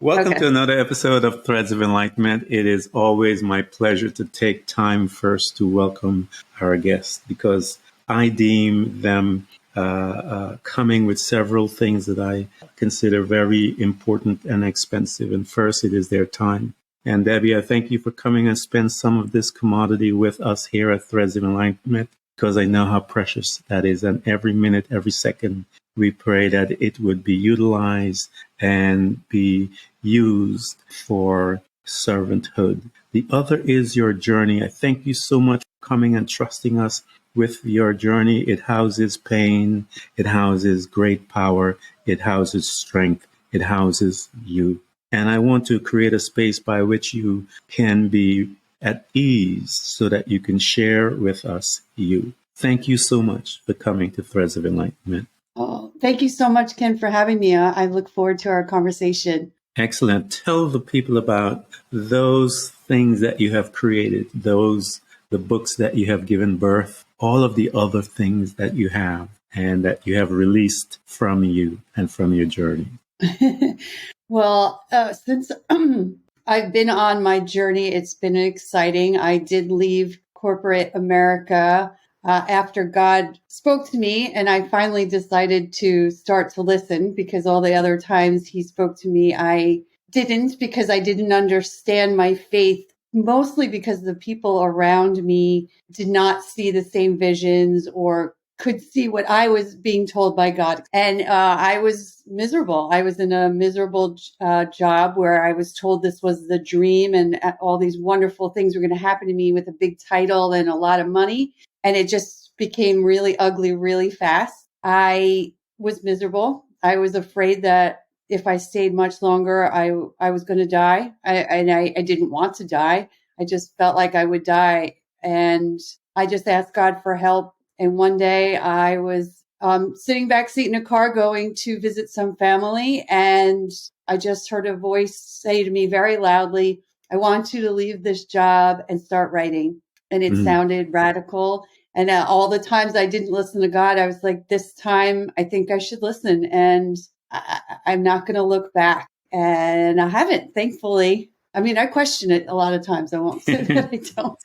Welcome Okay. to another episode of Threads of Enlightenment. It is always my pleasure to take time first to welcome our guests because I deem them coming with several things that I consider very important and expensive. And first, it is their time. And Debbie, I thank you for coming and spend some of this commodity with us here at Threads of Enlightenment because I know how precious that is. And every minute, every second, we pray that it would be utilized and be used for servanthood. The other is your journey. I thank you so much for coming and trusting us with your journey. It houses pain. It houses great power. It houses strength. It houses you. And I want to create a space by which you can be at ease so that you can share with us you. Thank you so much for coming to Threads of Enlightenment. Oh, thank you so much, Ken, for having me. I look forward to our conversation. Excellent. Tell the people about those things that you have created, the books that you have given birth, all of the other things that you have and that you have released from you and from your journey. Well, since I've been on my journey, it's been exciting. I did leave corporate America after God spoke to me, and I finally decided to start to listen because all the other times he spoke to me, I didn't because I didn't understand my faith, mostly because the people around me did not see the same visions or could see what I was being told by God. And I was miserable. I was in a miserable job where I was told this was the dream and all these wonderful things were going to happen to me with a big title and a lot of money. And it just became really ugly really fast. I was miserable. I was afraid that if I stayed much longer, I was going to die. I didn't want to die. I just felt like I would die. And I just asked God for help. And one day I was sitting backseat in a car going to visit some family. And I just heard a voice say to me very loudly, I want you to leave this job and start writing. And it sounded radical. And all the times I didn't listen to God, I was like, this time I think I should listen. And I'm not going to look back. And I haven't, thankfully. I mean, I question it a lot of times. I won't say that I don't.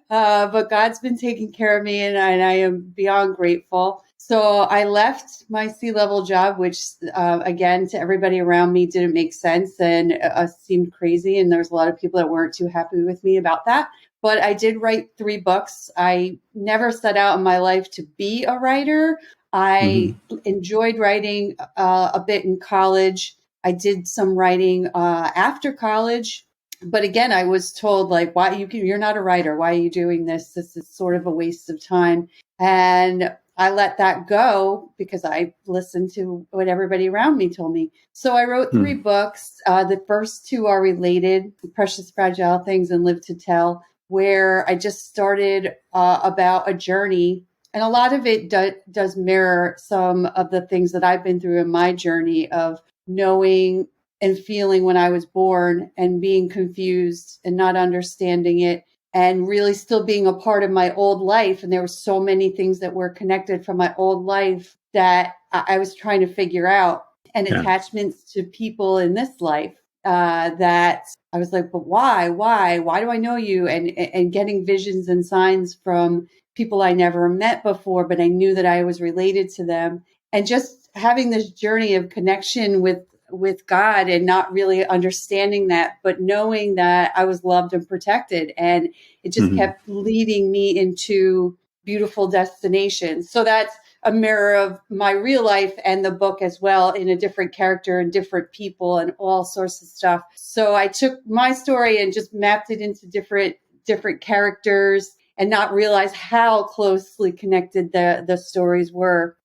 But God's been taking care of me, and I am beyond grateful. So I left my C-level job, which, again, to everybody around me didn't make sense and seemed crazy. And there was a lot of people that weren't too happy with me about that. But I did write 3 books. I never set out in my life to be a writer. I enjoyed writing a bit in college. I did some writing after college. But again, I was told, like, you're not a writer. Why are you doing this? This is sort of a waste of time. And I let that go because I listened to what everybody around me told me. So I wrote 3 books. The first 2 are related, Precious Fragile Things and Live to Tell, where I just started about a journey. And a lot of it does mirror some of the things that I've been through in my journey of knowing and feeling when I was born and being confused and not understanding it and really still being a part of my old life. And there were so many things that were connected from my old life that I was trying to figure out, and attachments to people in this life that I was like, but why do I know you? And getting visions and signs from people I never met before, but I knew that I was related to them. And just having this journey of connection with God and not really understanding that, but knowing that I was loved and protected. And it just kept leading me into beautiful destinations. So that's a mirror of my real life and the book as well, in a different character and different people and all sorts of stuff. So I took my story and just mapped it into different characters and not realize how closely connected the stories were.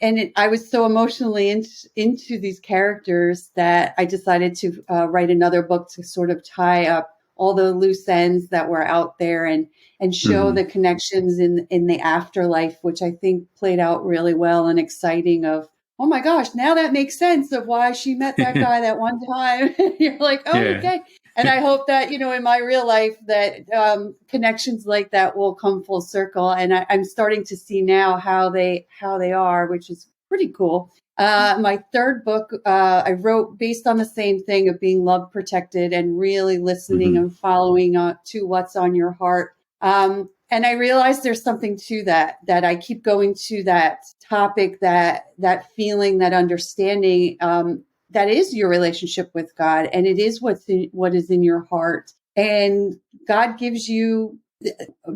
And I was so emotionally into these characters that I decided to write another book to sort of tie up all the loose ends that were out there and show the connections in the afterlife, which I think played out really well and exciting of, oh my gosh, now that makes sense of why she met that guy that one time. You're like, oh, okay. And I hope that, in my real life that connections like that will come full circle. And I'm starting to see now how they are, which is pretty cool. My third book, I wrote based on the same thing of being love protected and really listening and following to what's on your heart. And I realized there's something to that I keep going to that topic, that feeling, that understanding, that is your relationship with God, and it is what is in your heart. And God gives you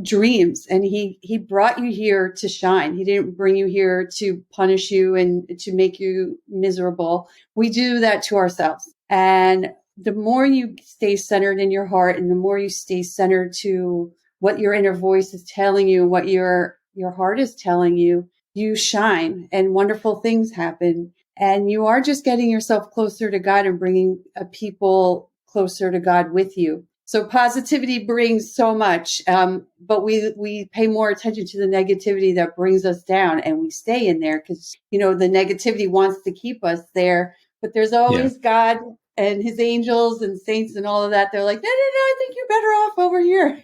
dreams, and he brought you here to shine. He didn't bring you here to punish you and to make you miserable. We do that to ourselves. And the more you stay centered in your heart, and the more you stay centered to what your inner voice is telling you, what your heart is telling you, you shine and wonderful things happen. And you are just getting yourself closer to God and bringing people closer to God with you. So positivity brings so much, but we pay more attention to the negativity that brings us down, and we stay in there because, the negativity wants to keep us there. But there's always God and his angels and saints and all of that. They're like, no, I think you're better off over here.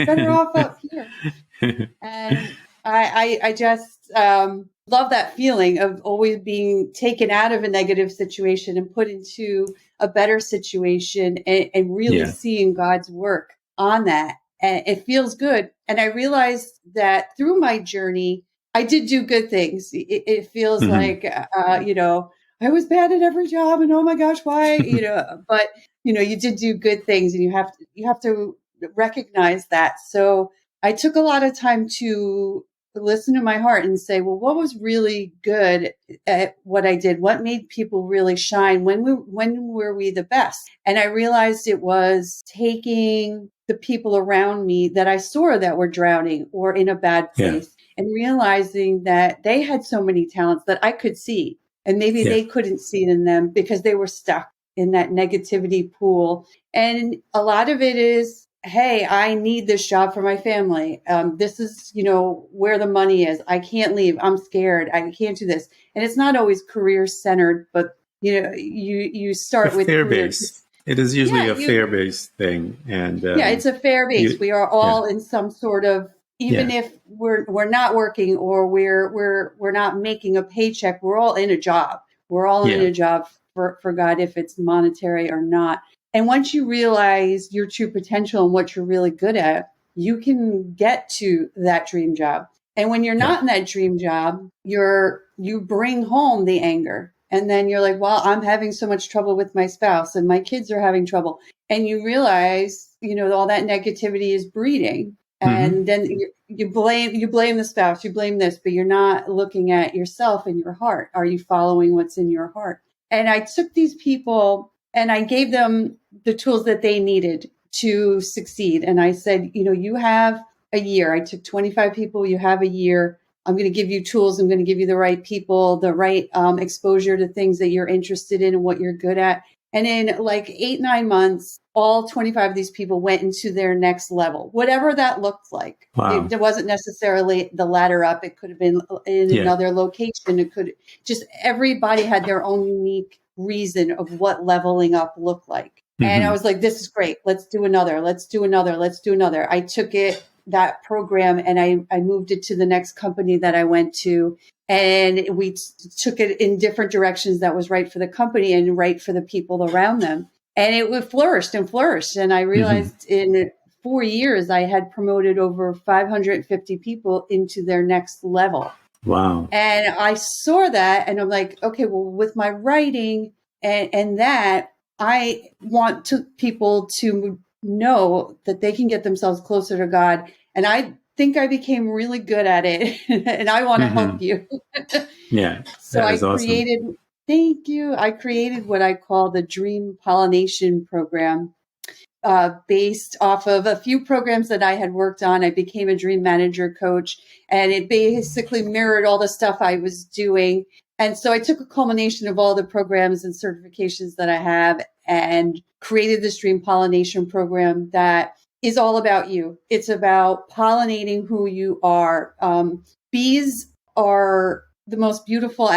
Better off up here. And I just love that feeling of always being taken out of a negative situation and put into a better situation, and really seeing God's work on that. And it feels good. And I realized that through my journey, I did do good things. It feels like, I was bad at every job, and oh my gosh, why, but you did do good things, and you have to recognize that. So I took a lot of time to listen to my heart and say, well, what was really good at what I did? What made people really shine? When were we the best? And I realized it was taking the people around me that I saw that were drowning or in a bad place, and realizing that they had so many talents that I could see, and maybe they couldn't see it in them because they were stuck in that negativity pool. And a lot of it is, hey, I need this job for my family. This is, where the money is. I can't leave. I'm scared. I can't do this. And it's not always career centered, but you start with fear based. It is usually a fear based thing, and it's a fair base. We are all in some sort of, even if we're not working or we're not making a paycheck, we're all in a job. We're all in a job for God, if it's monetary or not. And once you realize your true potential and what you're really good at, you can get to that dream job. And when you're not in that dream job, you bring home the anger. And then you're like, well, I'm having so much trouble with my spouse, and my kids are having trouble. And you realize, all that negativity is breeding. And then you blame the spouse, you blame this, but you're not looking at yourself and your heart. Are you following what's in your heart? And I took these people and I gave them the tools that they needed to succeed. And I said, you have a year. I took 25 people. You have a year. I'm going to give you tools. I'm going to give you the right people, the right exposure to things that you're interested in and what you're good at. And in like 8-9 months, all 25 of these people went into their next level, whatever that looked like. Wow. It wasn't necessarily the ladder up. It could have been in another location. It could just, everybody had their own unique reason of what leveling up looked like. And I was like, this is great. Let's do another. Let's do another. Let's do another. I took that program, and I moved it to the next company that I went to. And we took it in different directions that was right for the company and right for the people around them. And it flourished and flourished. And I realized in 4 years, I had promoted over 550 people into their next level. Wow. And I saw that, and I'm like, okay, well, with my writing and that, I want people to know that they can get themselves closer to God. And I think I became really good at it, and I want to help you. So I created, awesome. Thank you. I created what I call the Dream Pollination Program, based off of a few programs that I had worked on. I became a dream manager coach, and it basically mirrored all the stuff I was doing. And so I took a culmination of all the programs and certifications that I have and created this Dream Pollination Program that is all about you. It's about pollinating who you are. Bees are the most beautiful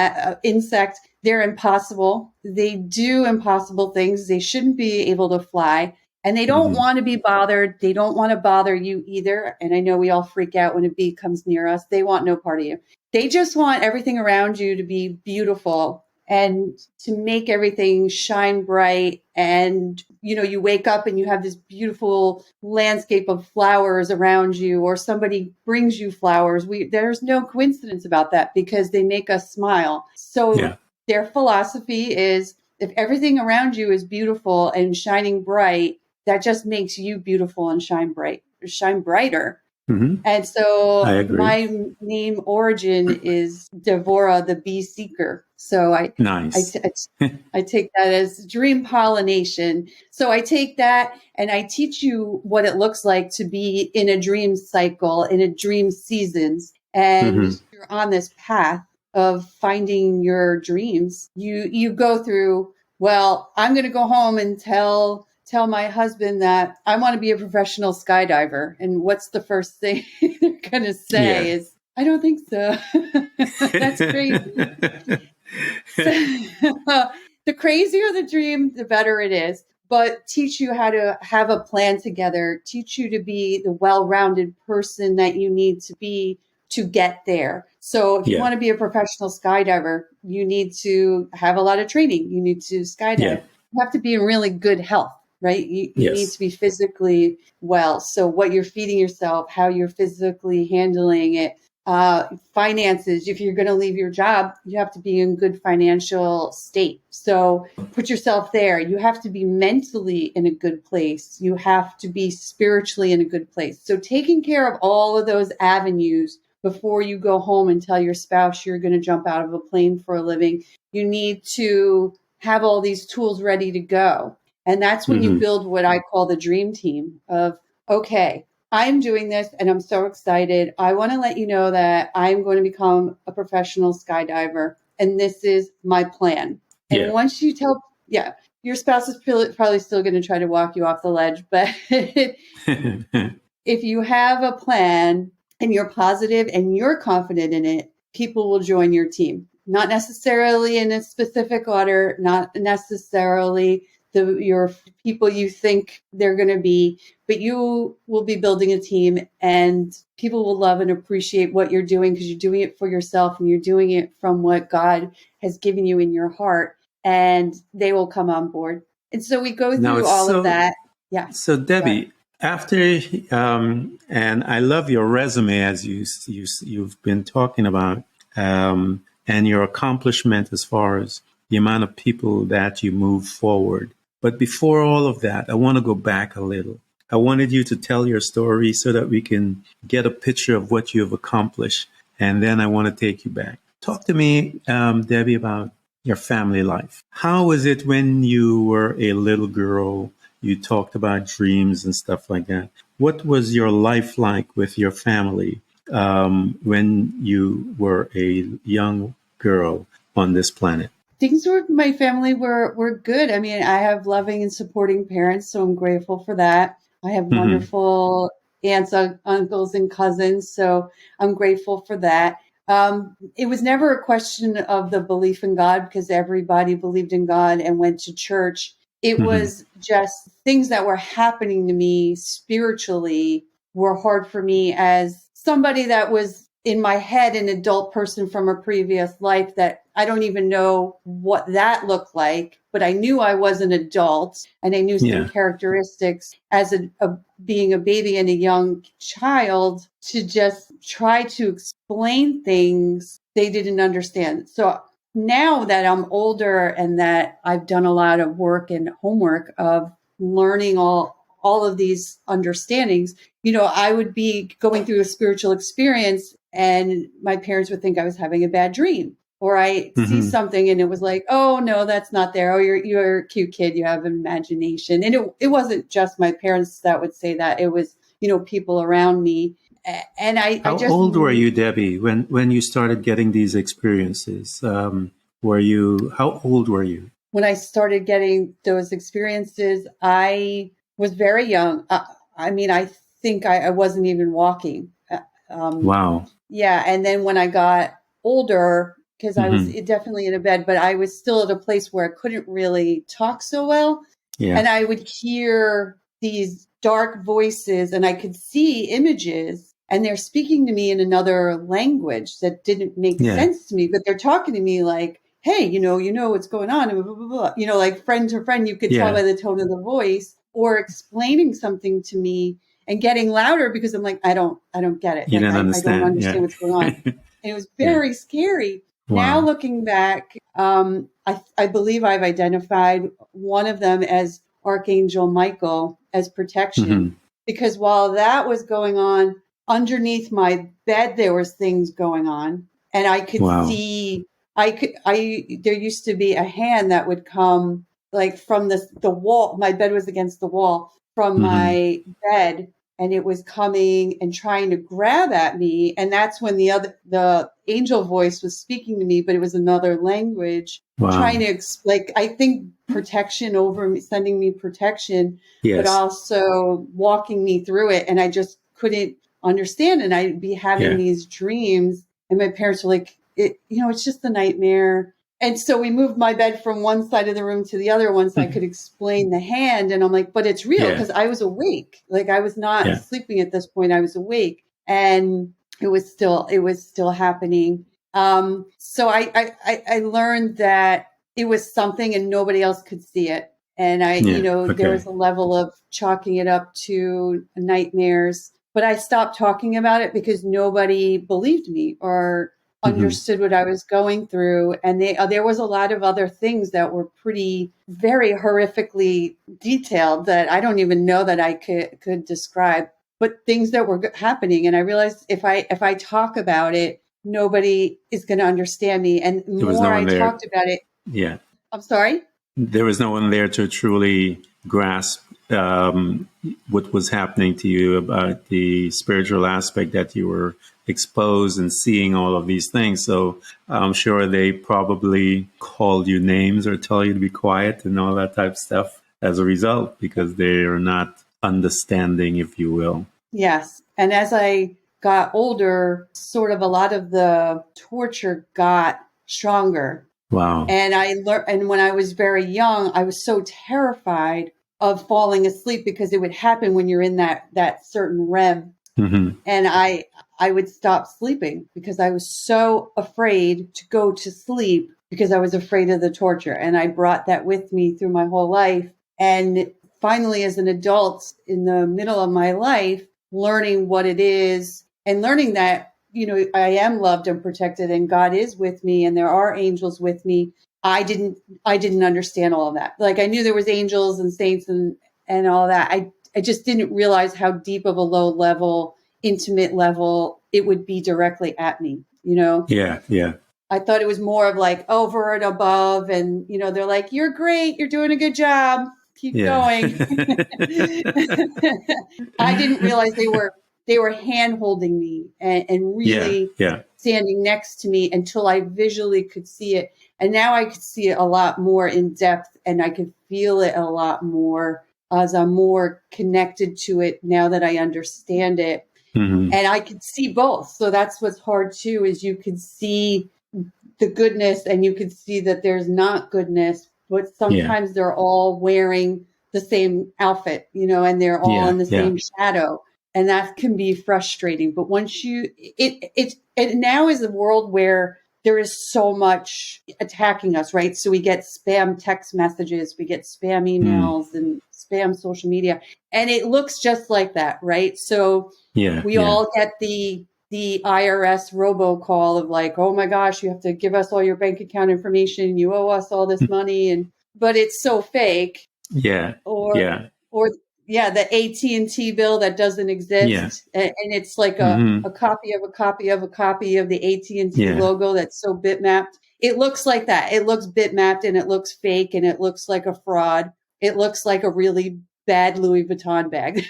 insect. They're impossible. They do impossible things. They shouldn't be able to fly. And they don't want to be bothered. They don't want to bother you either. And I know we all freak out when a bee comes near us. They want no part of you. They just want everything around you to be beautiful and to make everything shine bright. And, you wake up and you have this beautiful landscape of flowers around you, or somebody brings you flowers. There's no coincidence about that, because they make us smile. So their philosophy is, if everything around you is beautiful and shining bright, that just makes you beautiful and shine brighter. And so my name origin is Devorah, the bee seeker. So I take that as Dream Pollination. So I take that and I teach you what it looks like to be in a dream cycle, in a dream seasons. And you're on this path of finding your dreams. You go through, well, I'm going to go home and tell my husband that I want to be a professional skydiver. And what's the first thing they're going to say is, I don't think so. That's crazy. The crazier the dream, the better it is. But teach you how to have a plan together, teach you to be the well-rounded person that you need to be to get there. So if you want to be a professional skydiver, you need to have a lot of training. You need to skydive. You have to be in really good health. Right? You need to be physically well. So what you're feeding yourself, how you're physically handling it, finances. If you're going to leave your job, you have to be in good financial state. So put yourself there. You have to be mentally in a good place. You have to be spiritually in a good place. So taking care of all of those avenues before you go home and tell your spouse you're going to jump out of a plane for a living, you need to have all these tools ready to go. And that's when you build what I call the dream team of, okay, I'm doing this and I'm so excited. I want to let you know that I'm going to become a professional skydiver. And this is my plan. And once you tell, your spouse is probably still going to try to walk you off the ledge. But if you have a plan and you're positive and you're confident in it, people will join your team. Not necessarily in a specific order, not necessarily your people you think they're going to be, but you will be building a team and people will love and appreciate what you're doing, because you're doing it for yourself and you're doing it from what God has given you in your heart, and they will come on board. And so we go through all of that. Yeah. So Debbie, after, and I love your resume as you've been talking about, and your accomplishment as far as the amount of people that you move forward. But before all of that, I want to go back a little. I wanted you to tell your story so that we can get a picture of what you have accomplished. And then I want to take you back. Talk to me, Debbie, about your family life. How was it when you were a little girl? You talked about dreams and stuff like that. What was your life like with your family when you were a young girl on this planet? Things with my family were good. I mean, I have loving and supporting parents, so I'm grateful for that. I have wonderful aunts, uncles, and cousins, so I'm grateful for that. It was never a question of the belief in God, because everybody believed in God and went to church. It was just things that were happening to me spiritually were hard for me as somebody that was in my head an adult person from a previous life, that I don't even know what that looked like, but I knew I was an adult and I knew some characteristics as being a baby and a young child, to just try to explain things they didn't understand. So now that I'm older and that I've done a lot of work and homework of learning all of these understandings, I would be going through a spiritual experience and my parents would think I was having a bad dream, or I see something and it was like, oh no, that's not there. Oh, you're a cute kid. You have an imagination. And it wasn't just my parents that would say that. It was, people around me. And How old were you, Debbie, when you started getting these experiences? How old were you? When I started getting those experiences, I was very young. I think I wasn't even walking. Wow. Yeah. And then when I got older, because I was definitely in a bed, but I was still at a place where I couldn't really talk so well. Yeah. And I would hear these dark voices, and I could see images, and they're speaking to me in another language that didn't make sense to me, but they're talking to me like, hey, you know what's going on, and blah, blah, blah. Like friend to friend, you could tell by the tone of the voice, or explaining something to me and getting louder because I'm like, I don't get it. You don't understand. I don't understand what's going on. And it was very scary. Wow. Now looking back, I believe I've identified one of them as Archangel Michael as protection, because while that was going on underneath my bed, there was things going on, and I could see. There used to be a hand that would come like from the wall. My bed was against the wall from my bed, and it was coming and trying to grab at me. And that's when the angel voice was speaking to me, but it was another language, trying to I think protection over me, sending me protection, but also walking me through it. And I just couldn't understand. And I'd be having these dreams, and my parents were like, it's just a nightmare. And so we moved my bed from one side of the room to the other once I could explain the hand. And I'm like, but it's real, because I was awake. Like, I was not sleeping at this point. I was awake, and it was still happening. So I learned that it was something and nobody else could see it. And there was a level of chalking it up to nightmares, but I stopped talking about it because nobody believed me or understood what I was going through. And there was a lot of other things that were very horrifically detailed that I don't even know that I could describe, but things that were happening. And I realized if I talk about it, nobody is going to understand me. And the more I talked about it. Yeah. I'm sorry? There was no one there to truly grasp what was happening to you, about the spiritual aspect that you were exposed and seeing all of these things. So I'm sure they probably called you names or tell you to be quiet and all that type of stuff as a result, because they're not understanding, if you will. Yes. And as I got older, sort of a lot of the torture got stronger. Wow. And I learned, and when I was very young, I was so terrified of falling asleep, because it would happen when you're in that certain REM. And I would stop sleeping because I was so afraid to go to sleep, because I was afraid of the torture. And I brought that with me through my whole life. And finally, as an adult in the middle of my life, learning what it is and learning that, I am loved and protected, and God is with me, and there are angels with me. I didn't understand all of that. Like, I knew there was angels and saints and all that. I just didn't realize how deep of a low level, intimate level it would be directly at me, Yeah. I thought it was more of like over and above, and, they're like, you're great, you're doing a good job, keep going. I didn't realize they were hand holding me and really standing next to me until I visually could see it. And now I could see it a lot more in depth, and I could feel it a lot more as I'm more connected to it now that I understand it. And I could see both. So that's what's hard too, is you could see the goodness and you could see that there's not goodness, but sometimes they're all wearing the same outfit, and they're all in the same shadow. And that can be frustrating. But once it now is a world where there is so much attacking us, right? So we get spam text messages, we get spam emails and spam social media, and it looks just like that, right? So we all get the IRS robocall of like, oh my gosh, you have to give us all your bank account information, you owe us all this money, but it's so fake. Or the AT&T bill that doesn't exist, and it's like a copy of a copy of a copy of the AT&T logo that's so bitmapped. It looks like that. It looks bitmapped, and it looks fake, and it looks like a fraud. It looks like a really bad Louis Vuitton bag.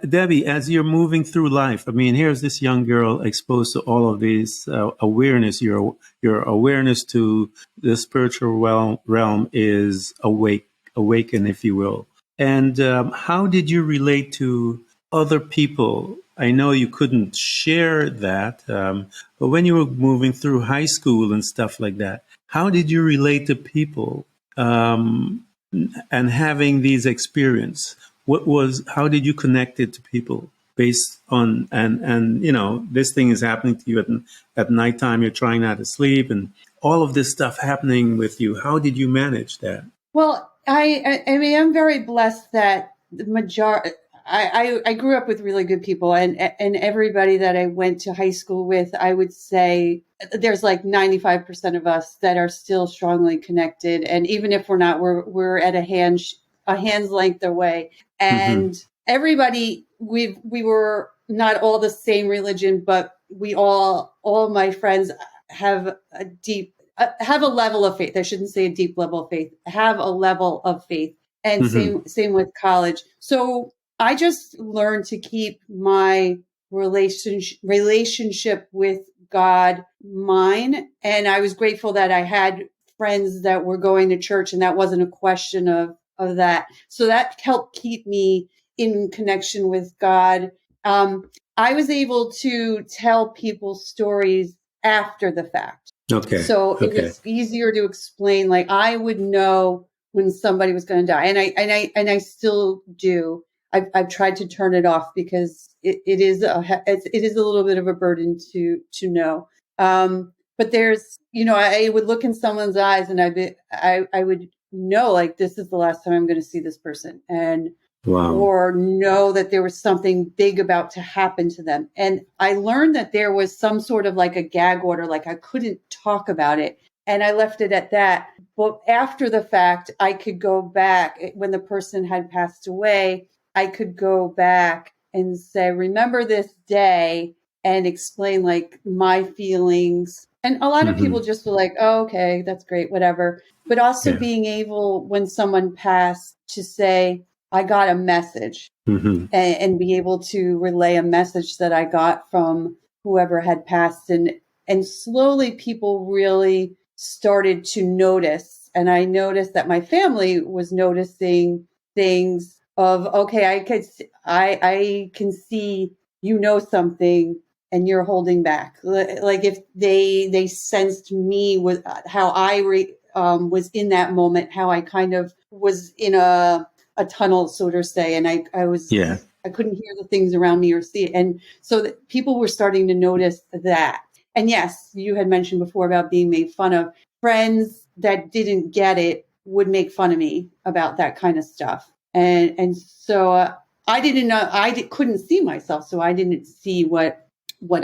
Debbie, as you're moving through life, I mean, here's this young girl exposed to all of these awareness. Your awareness to the spiritual realm is awaken, if you will. And how did you relate to other people? I know you couldn't share that, but when you were moving through high school and stuff like that, how did you relate to people and having these experience, how did you connect it to people based on, and this thing is happening to you at nighttime, you're trying not to sleep, and all of this stuff happening with you. How did you manage that? Well, I mean, I'm very blessed that the majority. I grew up with really good people, and everybody that I went to high school with, I would say there's like 95% of us that are still strongly connected, and even if we're not, we're at a hand's length away. And everybody, we were not all the same religion, but we all my friends have a deep have a level of faith. I shouldn't say a deep level of faith. Have a level of faith, and same with college. So I just learned to keep my relationship with God mine, and I was grateful that I had friends that were going to church, and that wasn't a question of that. So that helped keep me in connection with God. I was able to tell people stories after the fact. Okay. So it was easier to explain. Like I would know when somebody was going to die, and I still do. I've tried to turn it off because it is a little bit of a burden to know. But there's, I would look in someone's eyes, and I would know, like, this is the last time I'm going to see this person, and or know that there was something big about to happen to them. And I learned that there was some sort of like a gag order, like I couldn't talk about it. And I left it at that. But after the fact, I could go back when the person had passed away. I could go back and say, remember this day, and explain like my feelings. And a lot of people just were like, oh, okay, that's great, whatever. But also being able, when someone passed, to say, I got a message, and be able to relay a message that I got from whoever had passed. And slowly people really started to notice. And I noticed that my family was noticing things of, okay, I can see, something, and you're holding back. Like if they sensed me with how I was in that moment, how I kind of was in a tunnel, so to say, and I couldn't hear the things around me or see it. And so that people were starting to notice that. And yes, you had mentioned before about being made fun of. Friends that didn't get it would make fun of me about that kind of stuff. And so I didn't know, couldn't see myself. So I didn't see what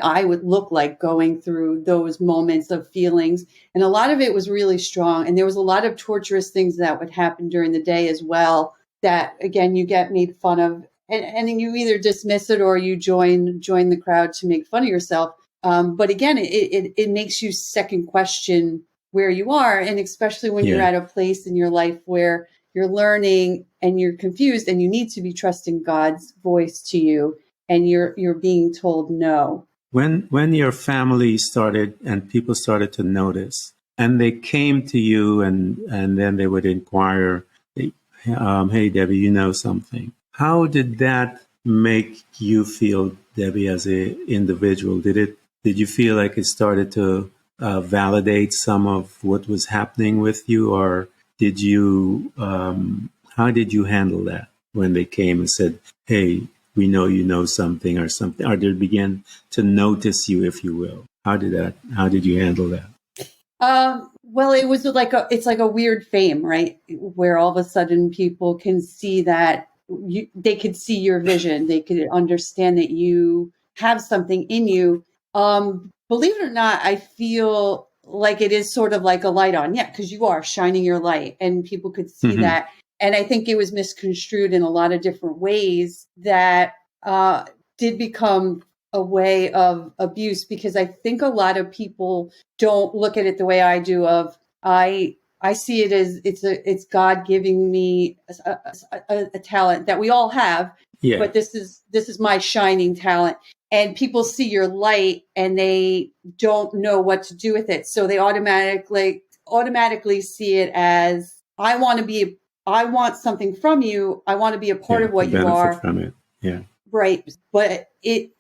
I would look like going through those moments of feelings. And a lot of it was really strong. And there was a lot of torturous things that would happen during the day as well, that again, you get made fun of, and you either dismiss it or you join the crowd to make fun of yourself. But again, it makes you second question where you are. And especially when you're at a place in your life where you're learning and you're confused and you need to be trusting God's voice to you, and you're being told no. When your family started and people started to notice, and they came to you, and then they would inquire, hey, Debbie, you know something. How did that make you feel, Debbie, as an individual? Did you feel like it started to validate some of what was happening with you, or did you? How did you handle that when they came and said, "Hey, we know you know something," or something, or they began to notice you, if you will? How did you handle that? Well, it was it's like a weird fame, right? Where all of a sudden people can see that they could see your vision. They could understand that you have something in you. Believe it or not, I feel like it is sort of like a light on. Yeah, because you are shining your light, and people could see that. And I think it was misconstrued in a lot of different ways that did become a way of abuse, because I think a lot of people don't look at it the way I do. I see it as it's God giving me a talent that we all have, but this is my shining talent. And people see your light and they don't know what to do with it, so they automatically see it as, I want something from you. I want to be a part of what you are. From it. Yeah. Right. But it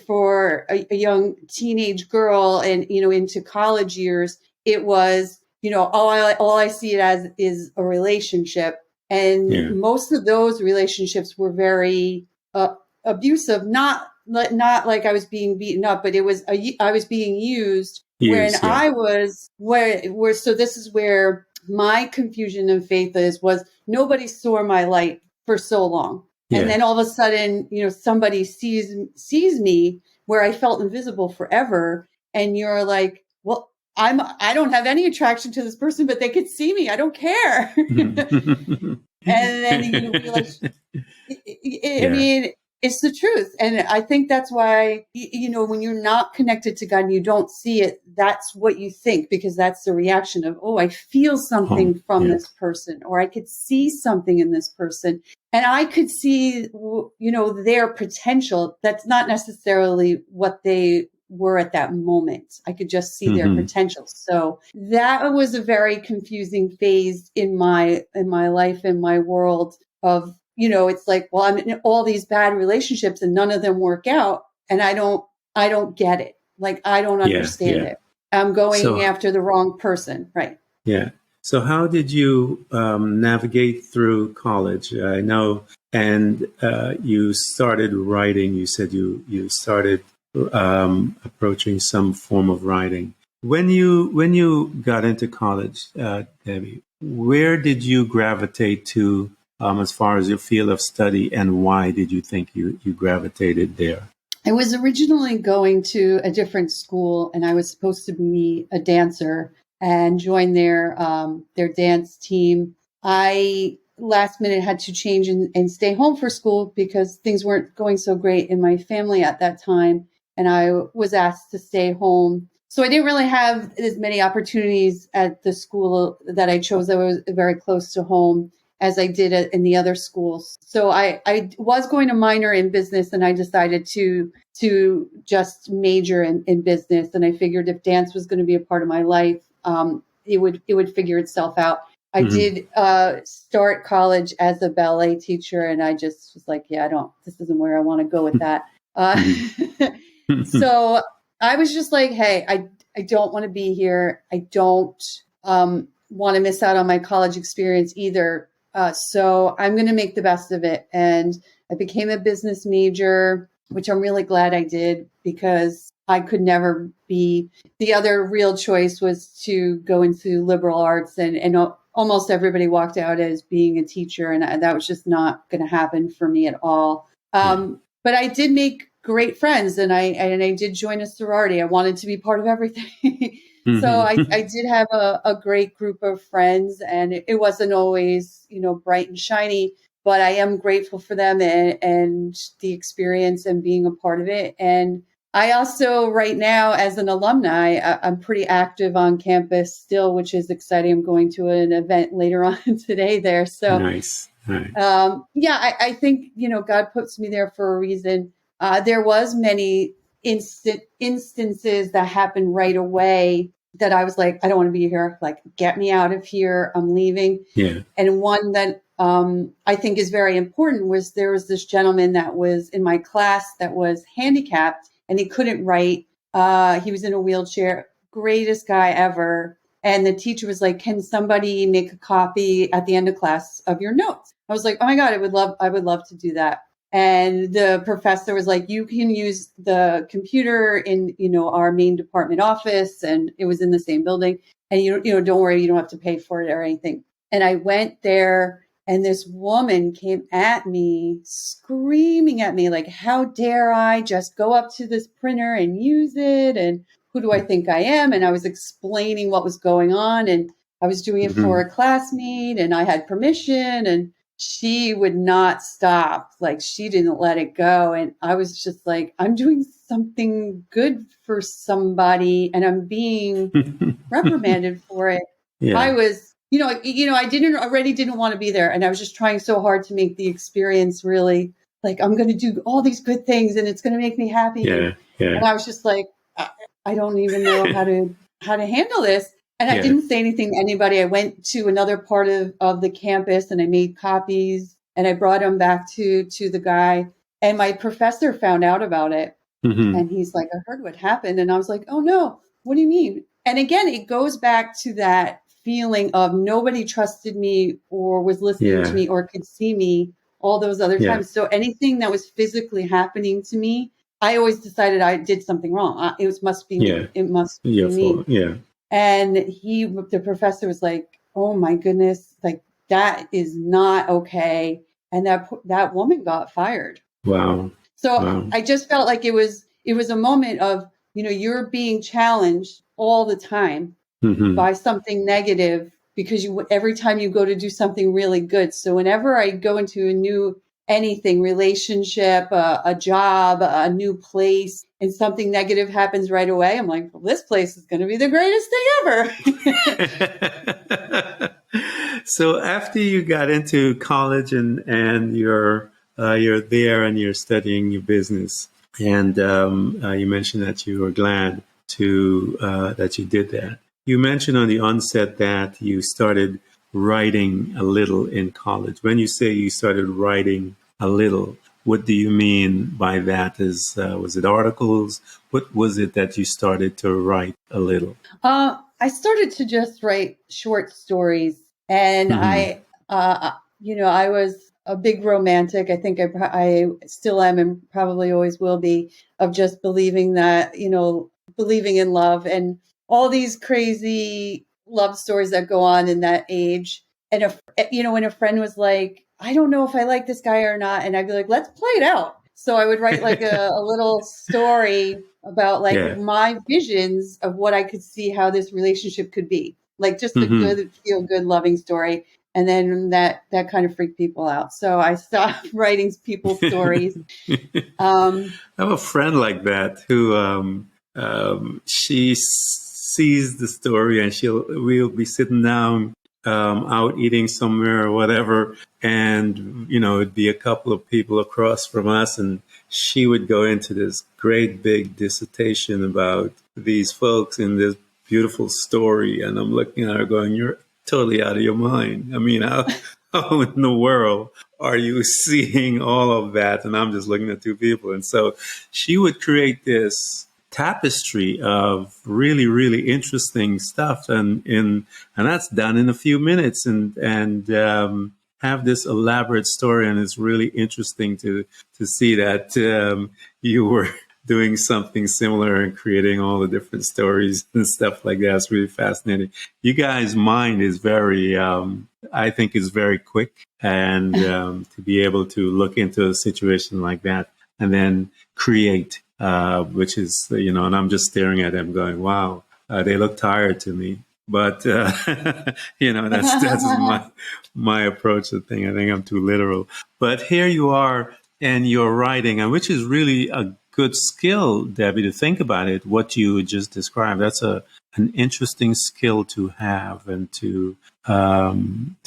for a young teenage girl and, into college years, it was, all I see it as is a relationship. And most of those relationships were very abusive, not like I was being beaten up, but I was being used when I was so this is where my confusion in faith was nobody saw my light for so long. And then all of a sudden, somebody sees me where I felt invisible forever. And you're like, well, I don't have any attraction to this person, but they could see me. I don't care. And then you realize, I mean, it's the truth. And I think that's why, when you're not connected to God and you don't see it, that's what you think, because that's the reaction of, oh, I feel something from this person, or I could see something in this person. And I could see, their potential. That's not necessarily what they were at that moment. I could just see their potential. So that was a very confusing phase in my life, in my world of, it's like, well, I'm in all these bad relationships and none of them work out. And I don't get it. Like, I don't understand it. I'm going after the wrong person. Right. Yeah. So how did you navigate through college? I know, and you started writing. You said you started approaching some form of writing. When you got into college, Debbie, where did you gravitate to as far as your field of study, and why did you think you gravitated there? I was originally going to a different school, and I was supposed to be a dancer and join their dance team. I last minute had to change and stay home for school because things weren't going so great in my family at that time. And I was asked to stay home. So I didn't really have as many opportunities at the school that I chose that was very close to home as I did in the other schools. So I was going to minor in business, and I decided to just major in business. And I figured if dance was going to be a part of my life, it would figure itself out. I did start college as a ballet teacher, and I just was like, this isn't where I want to go with that. So I was just like, hey, I don't want to be here. I don't want to miss out on my college experience either. So I'm going to make the best of it. And I became a business major, which I'm really glad I did, because I could never be. The other real choice was to go into liberal arts, and almost everybody walked out as being a teacher. And that was just not going to happen for me at all. But I did make great friends, and I did join a sorority. I wanted to be part of everything. So I did have a great group of friends, and it wasn't always, bright and shiny, but I am grateful for them and the experience and being a part of it. And I also, right now, as an alumni, I'm pretty active on campus still, which is exciting. I'm going to an event later on today there. So nice. I think, God puts me there for a reason. There was many instances that happened right away that I was like, I don't want to be here. Like, get me out of here. I'm leaving. Yeah. And one that I think is very important was there was this gentleman that was in my class that was handicapped, and he couldn't write. He was in a wheelchair. Greatest guy ever. And the teacher was like, can somebody make a copy at the end of class of your notes? I was like, oh my God, I would love to do that. And the professor was like, you can use the computer in, our main department office. And it was in the same building. And, don't worry, you don't have to pay for it or anything. And I went there, and this woman came at me, screaming at me, like, how dare I just go up to this printer and use it? And who do I think I am? And I was explaining what was going on. And I was doing it for a classmate, and I had permission, and she would not stop. Like, she didn't let it go. And I was just like, I'm doing something good for somebody, and I'm being reprimanded for it. Yeah. I was, I didn't want to be there. And I was just trying so hard to make the experience really like, I'm going to do all these good things and it's going to make me happy. Yeah. And I was just like, I don't even know how to handle this. And I didn't say anything to anybody. I went to another part of the campus, and I made copies, and I brought them back to the guy. And my professor found out about it. And he's like, I heard what happened. And I was like, oh no, what do you mean? And again, it goes back to that feeling of nobody trusted me or was listening to me or could see me all those other times. So anything that was physically happening to me, I always decided I did something wrong. It must be me. It must be me. And the professor was like, oh my goodness, like that is not okay. And that woman got fired. Wow. So I just felt like it was a moment of, you're being challenged all the time by something negative, because every time you go to do something really good. So whenever I go into a new anything, relationship, a job, a new place, and something negative happens right away, I'm like, well, this place is going to be the greatest thing ever. So after you got into college and you're there and you're studying your business, and you mentioned that you were glad that you did that. You mentioned on the onset that you started writing a little in college. When you say you started writing a little, what do you mean by that? Was it articles? What was it that you started to write a little? I started to just write short stories, and I was a big romantic. I think I still am, and probably always will be, of just believing that, believing in love and all these crazy love stories that go on in that age. And when a friend was like, I don't know if I like this guy or not, and I'd be like, let's play it out. So I would write like a little story about my visions of what I could see how this relationship could be, like just a good, feel good, loving story. And then that kind of freaked people out. So I stopped writing people's stories. I have a friend like that who she sees the story and we'll be sitting down out eating somewhere or whatever, and it'd be a couple of people across from us, and she would go into this great big dissertation about these folks in this beautiful story, and I'm looking at her going, you're totally out of your mind. I mean, how in the world are you seeing all of that? And I'm just looking at two people. And so she would create this tapestry of really, really interesting stuff, and that's done in a few minutes, and have this elaborate story. And it's really interesting to see that you were doing something similar and creating all the different stories and stuff like that. It's really fascinating. You guys' mind is very, I think, is very quick, and to be able to look into a situation like that and then create. Which is, and I'm just staring at them going, wow, they look tired to me. But, that's my approach to the thing. I think I'm too literal. But here you are and you're writing, and which is really a good skill, Debbie, to think about it, what you just described. That's an interesting skill to have and to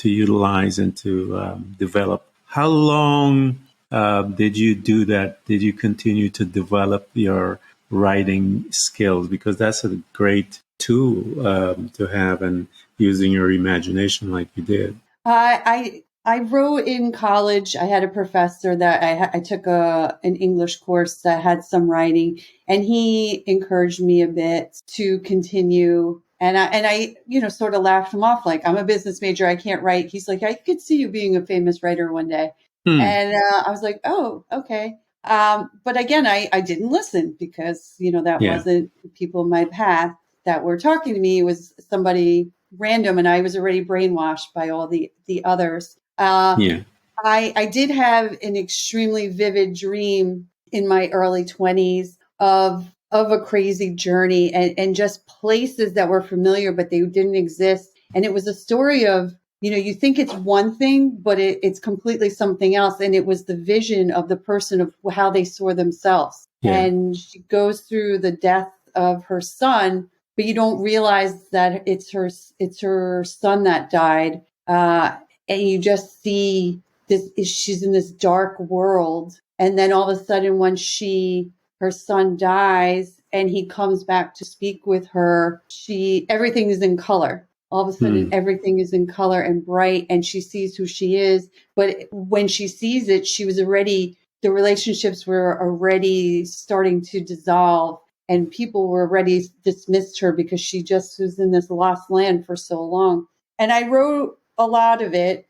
utilize and to develop. How long did you do that? Did you continue to develop your writing skills? Because that's a great tool to have, and using your imagination like you did. I wrote in college. I had a professor that I took an English course that had some writing, and he encouraged me a bit to continue. And I sort of laughed him off, like, I'm a business major, I can't write. He's like, I could see you being a famous writer one day. And I was like, oh, okay. But again, I didn't listen, because, that wasn't the people in my path that were talking to me. It was somebody random, and I was already brainwashed by all the others. I did have an extremely vivid dream in my early 20s of a crazy journey and just places that were familiar, but they didn't exist. And it was a story of, you think it's one thing, but it's completely something else. And it was the vision of the person of how they saw themselves. Yeah. And she goes through the death of her son, but you don't realize that it's her son that died. And you just see she's in this dark world. And then all of a sudden, when her son dies and he comes back to speak with her, everything is in color. All of a sudden, everything is in color and bright, and she sees who she is. But when she sees it, the relationships were already starting to dissolve, and people were already dismissed her because she just was in this lost land for so long. and I wrote a lot of it.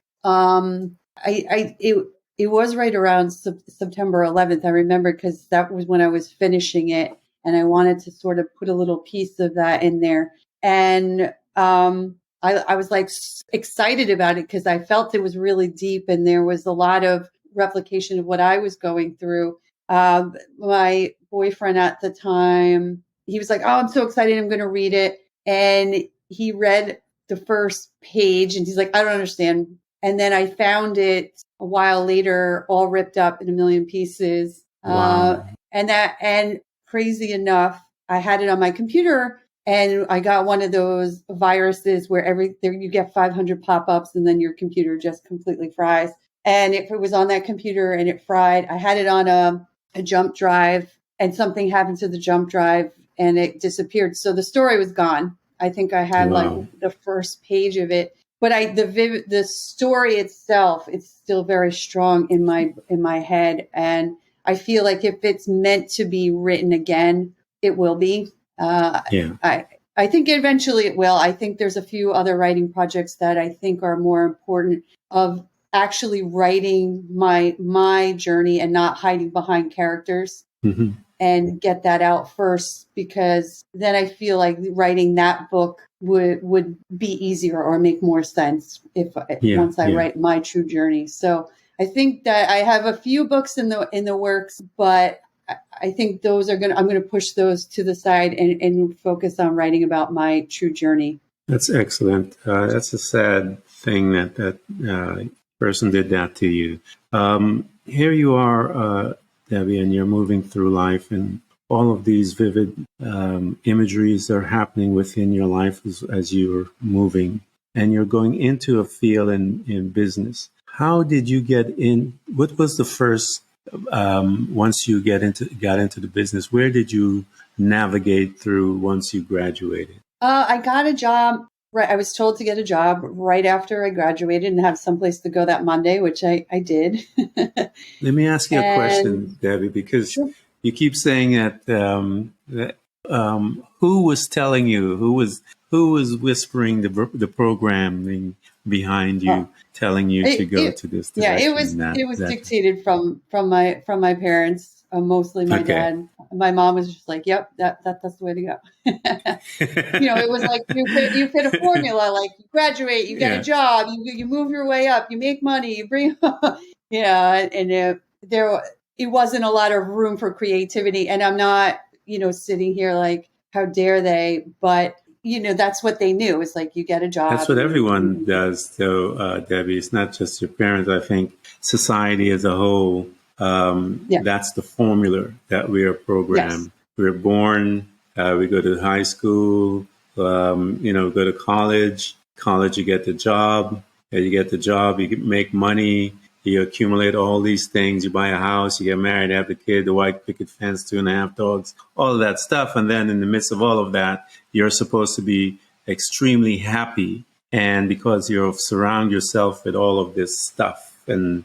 It was right around September 11th. I remember because that was when I was finishing it, and I wanted to sort of put a little piece of that in there. And I was like excited about it because I felt it was really deep, and there was a lot of replication of what I was going through. My boyfriend at the time, he was like, "Oh, I'm so excited! I'm going to read it," and he read the first page, and he's like, "I don't understand." And then I found it a while later, all ripped up in a million pieces. Wow. And crazy enough, I had it on my computer, and I got one of those viruses where you get 500 pop-ups, and then your computer just completely fries. And if it was on that computer and it fried, I had it on a jump drive, and something happened to the jump drive, and it disappeared. So the story was gone. I think I had like Wow. the first page of it, but the story itself, it's still very strong in my head, and I feel like if it's meant to be written again, it will be. Yeah. I think eventually it will. I think there's a few other writing projects that I think are more important of actually writing my journey and not hiding behind characters. Hmm. And get that out first, because then I feel like writing that book would be easier or make more sense if Yeah. once I Yeah. write my true journey. So I think that I have a few books in the works, but I think I'm gonna push those to the side and focus on writing about my true journey. That's excellent. That's a sad thing that person did that to you. Here you are, Debbie, and you're moving through life, and all of these vivid imageries are happening within your life as you're moving, and you're going into a field in business. How did you get in? What was the first once you got into the business? Where did you navigate through once you graduated? I got a job. Right, I was told to get a job right after I graduated and have someplace to go that Monday, which I did. Let me ask you a question, And Debbie, because sure. you keep saying that who was telling you, who was whispering the programming behind you, telling you to go to this Yeah, direction, it was that. dictated from my parents, mostly my Okay. dad. My mom was just like, "Yep, that's the way to go." It was like you fit a formula, like you graduate, you get a Yeah, job, you move your way up, you make money, you bring, there it wasn't a lot of room for creativity. And I'm not, sitting here like, how dare they? But that's what they knew. It's like you get a that's job, what everyone does, though, Debbie. It's not just your parents. I think society as a whole, yeah, that's the formula that we are yes, programmed. We're born, we go to high school, go to college. College, you get the job. You get the job, you make money, you accumulate all these things. You buy a house, you get married, have the kid, the white picket fence, 2.5 dogs, all of that stuff. And then in the midst of all of that, you're supposed to be extremely happy. And because you surround yourself with all of this stuff and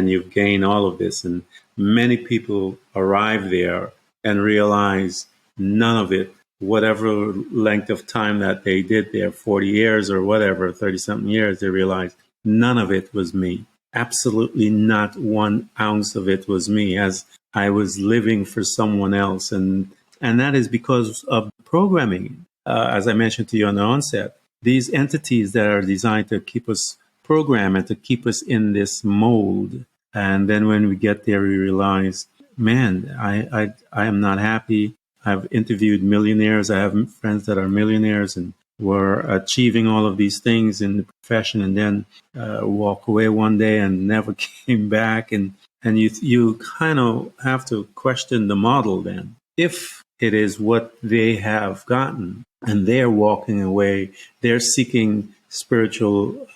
you've gained all of this, and many people arrive there and realize none of it, whatever length of time that they did there, 40 years or whatever, 30 something years, they realized none of it was me. Absolutely not 1 ounce of it was me, as I was living for someone else. And that is because of programming. As I mentioned to you on the onset, these entities that are designed to keep us programmed and to keep us in this mold. And then when we get there, we realize, man, I am not happy. I've interviewed millionaires. I have friends that are millionaires and were achieving all of these things in the profession, and then walk away one day and never came back. And you kind of have to question the model then. If it is what they have gotten and they're walking away, they're seeking spiritual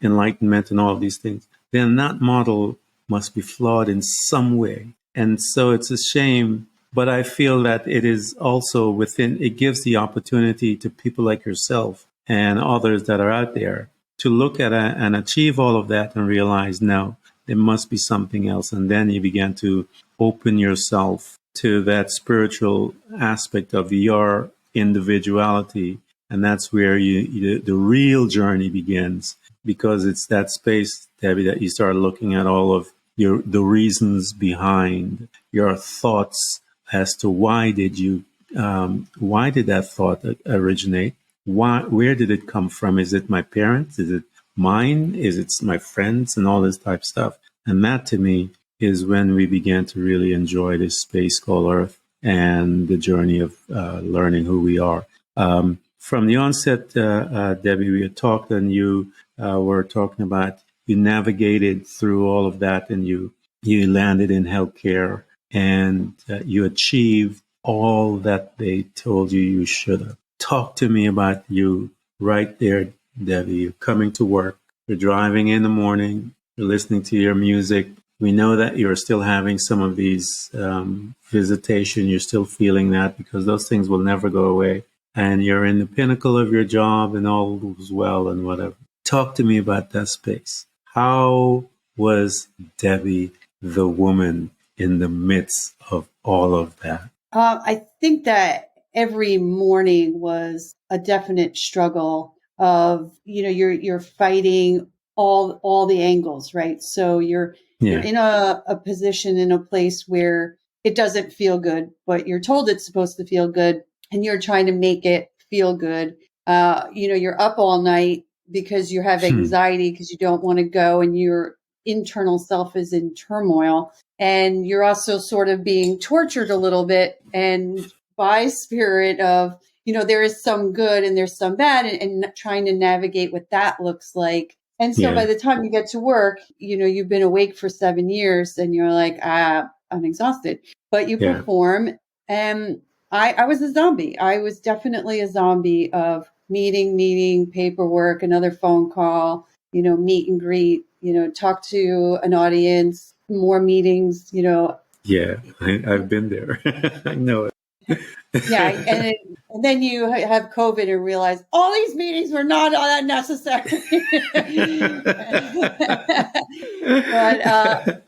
enlightenment and all of these things, then that model must be flawed in some way. And so it's a shame, but I feel that it is also it gives the opportunity to people like yourself and others that are out there to look at and achieve all of that and realize, no, there must be something else. And then you begin to open yourself to that spiritual aspect of your individuality. And that's where the real journey begins, because it's that space, Debbie, that you start looking at all of the reasons behind your thoughts as to why did that thought originate? Where did it come from? Is it my parents? Is it mine? Is it my friends and all this type of stuff? And that to me is when we began to really enjoy this space called Earth and the journey of learning who we are. From the onset, Debbie, we had talked, and you were talking about you navigated through all of that, and you landed in healthcare, and you achieved all that they told you should have. Talk to me about you right there, Debbie. You're coming to work, you're driving in the morning, you're listening to your music. We know that you're still having some of these visitation. You're still feeling that, because those things will never go away. And you're in the pinnacle of your job and all was well and whatever. Talk to me about that space. How was Debbie the woman in the midst of all of that? I think that every morning was a definite struggle of, you're fighting all the angles, right? So you're in a position, in a place where it doesn't feel good, but you're told it's supposed to feel good, and you're trying to make it feel good. You're up all night because you have anxiety, because you don't want to go, and your internal self is in turmoil. And you're also sort of being tortured a little bit, and by spirit of, there is some good and there's some bad, and trying to navigate what that looks like. And so by the time you get to work, you've been awake for 7 years and you're like, I'm exhausted, but you perform. And I was a zombie. I was definitely a zombie of meeting, paperwork, another phone call, meet and greet, talk to an audience, more meetings, Yeah, I've been there. I know it. Yeah. And then you have COVID and realize all these meetings were not all that necessary. But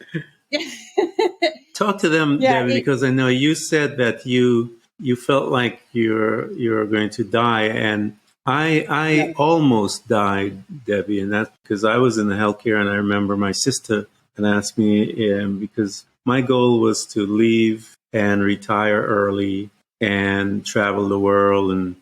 talk to them, Debbie, because I know you said that you felt like you're going to die, and I almost died, Debbie, and that's because I was in the healthcare, and I remember my sister had asked me because my goal was to leave and retire early and travel the world and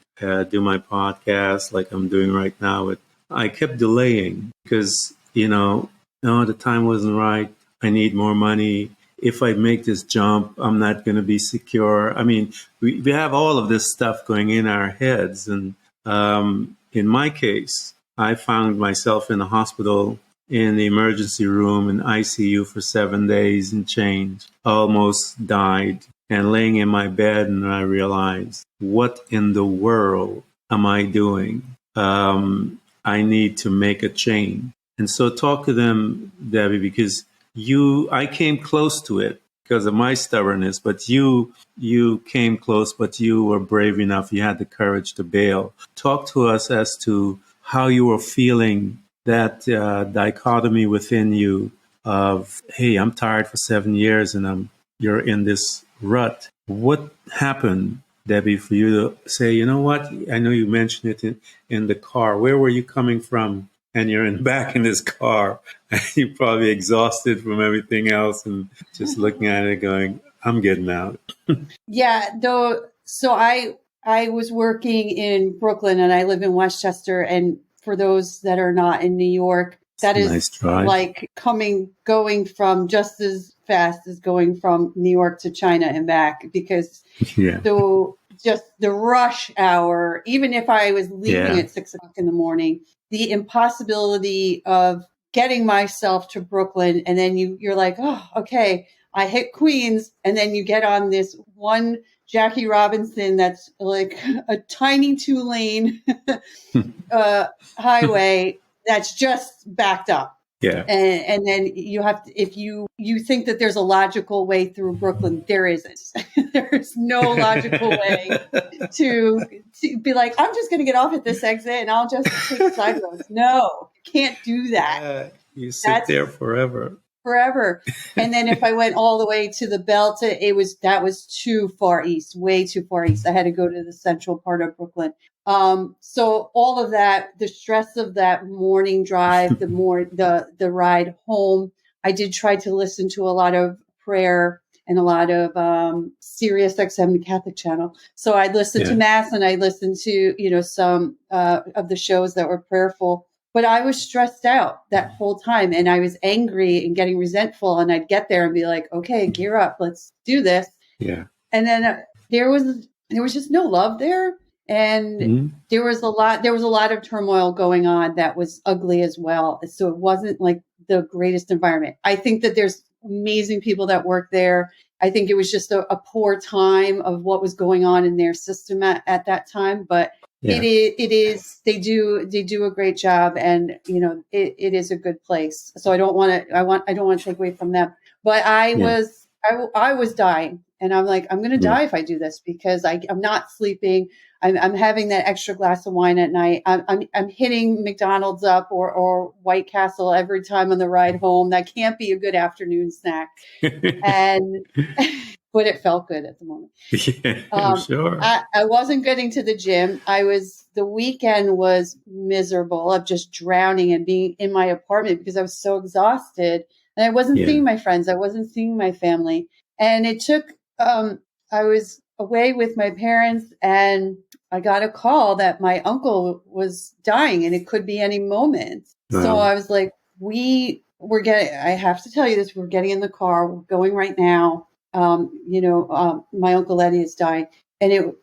do my podcast like I'm doing right now. But I kept delaying because no, the time wasn't right. I need more money. If I make this jump, I'm not going to be secure. I mean, we have all of this stuff going in our heads. And in my case, I found myself in a hospital in the emergency room in ICU for 7 days and change, almost died, and laying in my bed. And I realized, what in the world am I doing? I need to make a change. And so talk to them, Debbie, because I came close to it because of my stubbornness, but you came close, but you were brave enough. You had the courage to bail. Talk to us as to how you were feeling that dichotomy within you of, hey, I'm tired for 7 years and you're in this rut. What happened, Debbie, for you to say, you know what? I know you mentioned it in the car. Where were you coming from? And you're back in this car, and you're probably exhausted from everything else, and just looking at it, going, "I'm getting out." So I was working in Brooklyn, and I live in Westchester. And for those that are not in New York, that is nice drive. Like going from just as fast as going from New York to China and back, because just the rush hour, even if I was leaving at 6 o'clock in the morning, the impossibility of getting myself to Brooklyn. And then you're like, oh, okay, I hit Queens. And then you get on this one Jackie Robinson that's like a tiny 2-lane highway that's just backed up. Yeah. And then you have to, if you think that there's a logical way through Brooklyn, there isn't. There's no logical way to be like, I'm just going to get off at this exit and I'll just take the side roads. No, you can't do that. You sit there forever. And then if I went all the way to the belt, that was too far east, way too far east. I had to go to the central part of Brooklyn. So all of that, the stress of that morning drive, the ride home, I did try to listen to a lot of prayer and a lot of Sirius XM, the Catholic channel. So I'd listen to Mass and I listened to, some of the shows that were prayerful. But I was stressed out that whole time, and I was angry and getting resentful. And I'd get there and be like, okay, gear up, let's do this. Yeah. And then there was just no love there. And there was a lot of turmoil going on that was ugly as well. So it wasn't like the greatest environment. I think that there's amazing people that work there. I think it was just a poor time of what was going on in their system at that time. But it is they do a great job, and it is a good place. So I don't want to take away from them. But I was dying, and I'm like, I'm going to die if I do this, because I'm not sleeping. I'm having that extra glass of wine at night. I'm hitting McDonald's up or White Castle every time on the ride home. That can't be a good afternoon snack. And but it felt good at the moment. I'm sure. I wasn't getting to the gym. The weekend was miserable of just drowning and being in my apartment because I was so exhausted, and I wasn't seeing my friends. I wasn't seeing my family. And it took, I was away with my parents, and I got a call that my uncle was dying and it could be any moment. Wow. So I was like, I have to tell you this, we're getting in the car, we're going right now. My Uncle Eddie is dying. And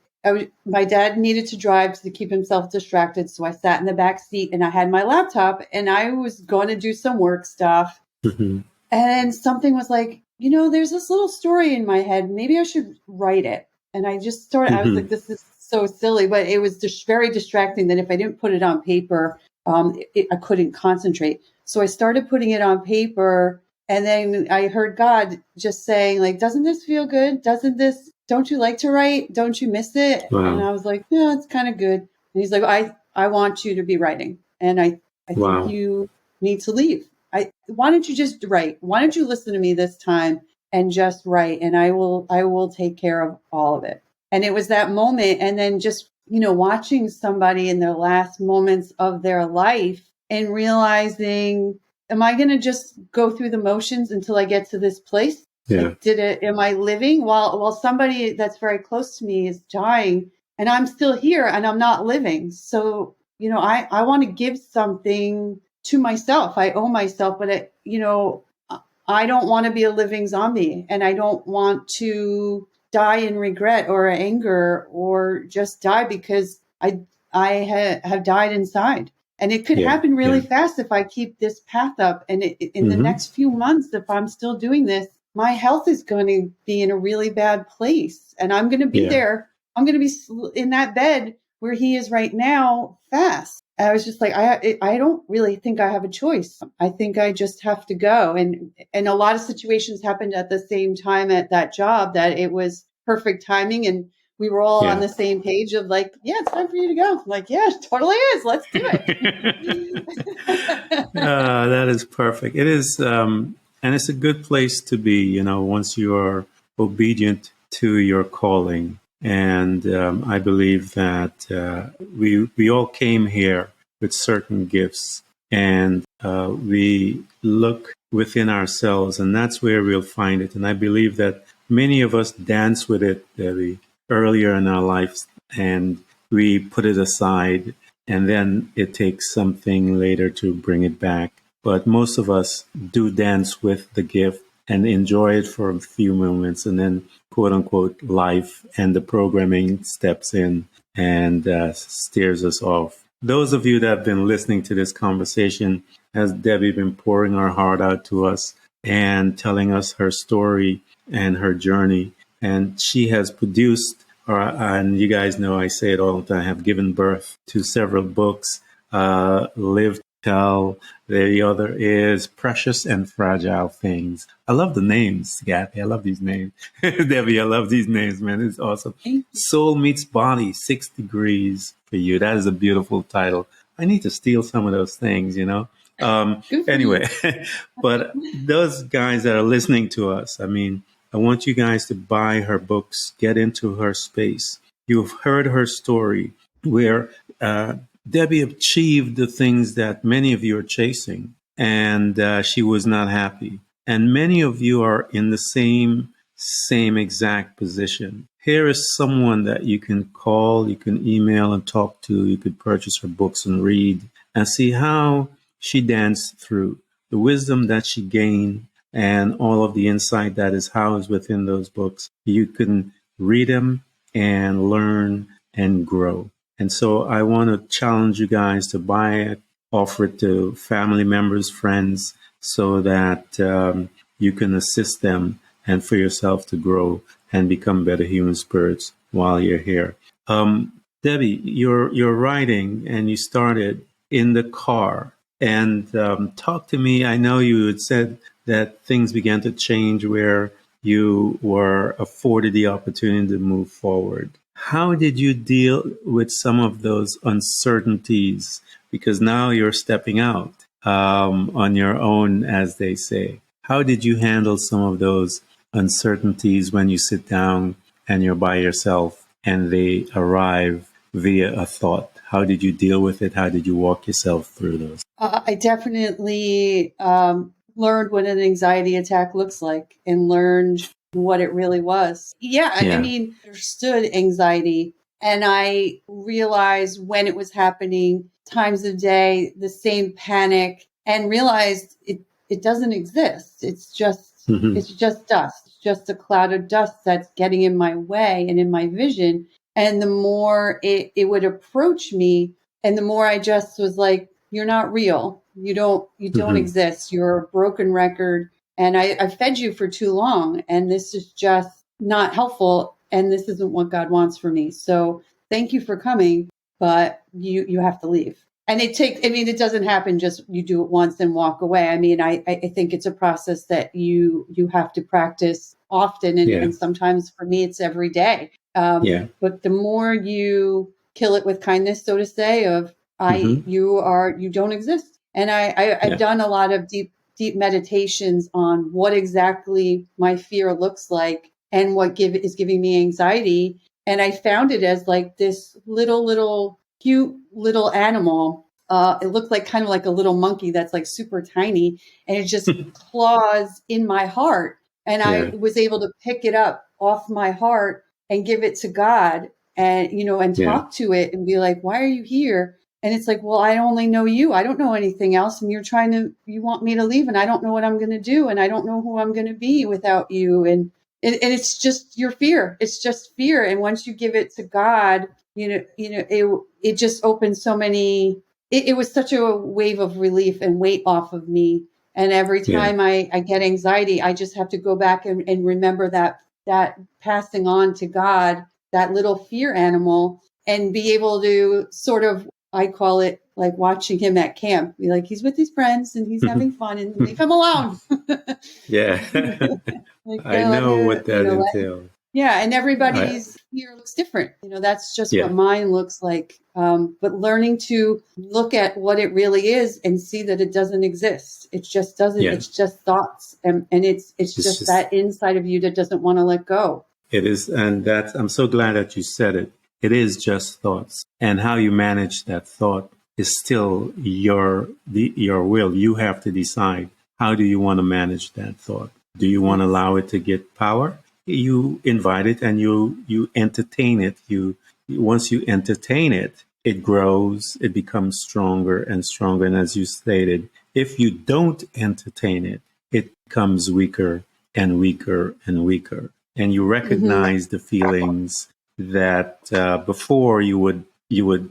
my dad needed to drive to keep himself distracted. So I sat in the back seat and I had my laptop and I was going to do some work stuff. Mm-hmm. And something was like, there's this little story in my head. Maybe I should write it. And I just started, I was like, this is so silly, but it was just very distracting that if I didn't put it on paper, I couldn't concentrate. So I started putting it on paper, and then I heard God just saying, like, doesn't this feel good? Don't you like to write? Don't you miss it? Wow. And I was like, yeah, it's kind of good. And he's like, I want you to be writing. And I think you need to leave. Why don't you just write? Why don't you listen to me this time and just write? And I will take care of all of it. And it was that moment. And then just, watching somebody in their last moments of their life and realizing, am I going to just go through the motions until I get to this place? Yeah. Like, am I living while somebody that's very close to me is dying and I'm still here and I'm not living? So, I want to give something to myself. I owe myself, but I don't want to be a living zombie, and I don't want to die in regret or anger, or just die because I have died inside. And it could happen really fast if I keep this path up. And in the next few months, if I'm still doing this, my health is going to be in a really bad place. And I'm going to be there. I'm going to be in that bed where he is right now fast. And I was just like, I don't really think I have a choice. I think I just have to go. And a lot of situations happened at the same time at that job that it was perfect timing. And we were all on the same page of like, yeah, it's time for you to go. I'm like, yeah, it totally is. Let's do it. That is perfect. It is, and it's a good place to be, once you are obedient to your calling. And I believe that we all came here with certain gifts, and we look within ourselves, and that's where we'll find it. And I believe that many of us dance with it, Debbie, earlier in our lives, and we put it aside, and then it takes something later to bring it back. But most of us do dance with the gift and enjoy it for a few moments, and then, quote unquote, life and the programming steps in and steers us off. Those of you that have been listening to this conversation, has Debbie been pouring her heart out to us and telling us her story and her journey. And she has produced, and you guys know I say it all the time, have given birth to several books, Live, Tell. The other is Precious and Fragile Things. I love the names, Kathy. I love these names. Debbie, I love these names, man. It's awesome. Soul Meets Body, 6 Degrees for You. That is a beautiful title. I need to steal some of those things, Anyway, but those guys that are listening to us, I want you guys to buy her books, get into her space. You've heard her story. where Debbie achieved the things that many of you are chasing, and she was not happy. And many of you are in the same exact position. Here is someone that you can call, you can email and talk to, you could purchase her books and read and see how she danced through the wisdom that she gained and all of the insight that is housed within those books. You can read them and learn and grow. And so I want to challenge you guys to buy it, offer it to family members, friends, so that you can assist them and for yourself to grow and become better human spirits while you're here. Debbie, you're writing and you started in the car. And talk to me. I know you had said that things began to change where you were afforded the opportunity to move forward. How did you deal with some of those uncertainties? Because now you're stepping out on your own, as they say. How did you handle some of those uncertainties when you sit down and you're by yourself and they arrive via a thought? How did you deal with it? How did you walk yourself through those? I definitely learned what an anxiety attack looks like and learned what it really was. Yeah. I mean, understood anxiety, and I realized when it was happening, times of day, the same panic, and realized it doesn't exist. It's just dust. It's just a cloud of dust that's getting in my way and in my vision. And the more it would approach me, and the more I just was like, you're not real. You don't exist. You're a broken record. And I fed you for too long. And this is just not helpful. And this isn't what God wants for me. So thank you for coming, but you have to leave. And it doesn't happen just you do it once and walk away. I mean, I think it's a process that you have to practice often. And sometimes for me, it's every day. But the more you kill it with kindness, so to say, of you don't exist. And I've done a lot of deep meditations on what exactly my fear looks like and what is giving me anxiety. And I found it as like this little cute little animal. It looked like kind of like a little monkey that's like super tiny, and it just claws in my heart. And I was able to pick it up off my heart and give it to God and, and talk to it and be like, why are you here? And it's like, well, I only know you. I don't know anything else. And you want me to leave, and I don't know what I'm going to do. And I don't know who I'm going to be without you. And it's just your fear. It's just fear. And once you give it to God, it just opens so many, it was such a wave of relief and weight off of me. And every time I get anxiety, I just have to go back and remember that passing on to God, that little fear animal, and be able to sort of, I call it like watching him at camp. Be like, he's with his friends and he's having fun, and leave him alone. I know what that entails. And everybody's fear looks different. That's just what mine looks like. But learning to look at what it really is and see that it doesn't exist. It just doesn't. It's just thoughts, and it's just that inside of you that doesn't want to let go. It is, and I'm so glad that you said it. It is just thoughts, and how you manage that thought is still your will. You have to decide, how do you want to manage that thought? Do you want to allow it to get power? You invite it and you entertain it. Once you entertain it, it grows, it becomes stronger and stronger. And as you stated, if you don't entertain it, it becomes weaker and weaker and weaker. And you recognize the feelings that before you would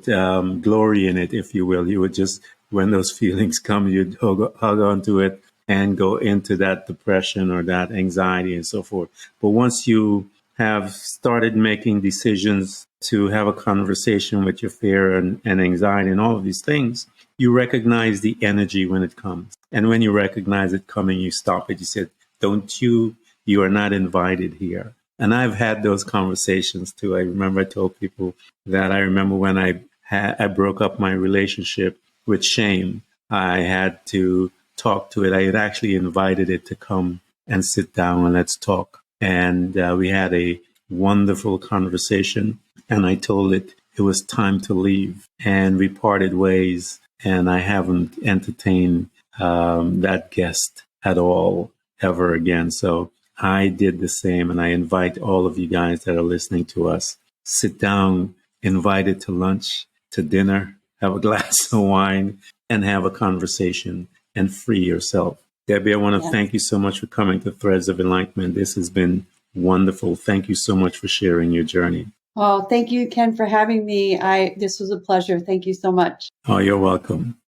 glory in it, if you will. You would just, when those feelings come, you'd hug onto it and go into that depression or that anxiety and so forth. But once you have started making decisions to have a conversation with your fear and anxiety and all of these things, you recognize the energy when it comes. And when you recognize it coming, you stop it. You said, you are not invited here. And I've had those conversations too. I remember I told people that I remember when I broke up my relationship with shame, I had to talk to it. I had actually invited it to come and sit down and let's talk. And we had a wonderful conversation. And I told it, it was time to leave. And we parted ways, and I haven't entertained that guest at all ever again. So I did the same, and I invite all of you guys that are listening to us, sit down, invited to lunch, to dinner, have a glass of wine, and have a conversation and free yourself. Debbie, I want to thank you so much for coming to Threads of Enlightenment. This has been wonderful. Thank you so much for sharing your journey. Oh, thank you, Ken, for having me. This was a pleasure. Thank you so much. Oh, you're welcome.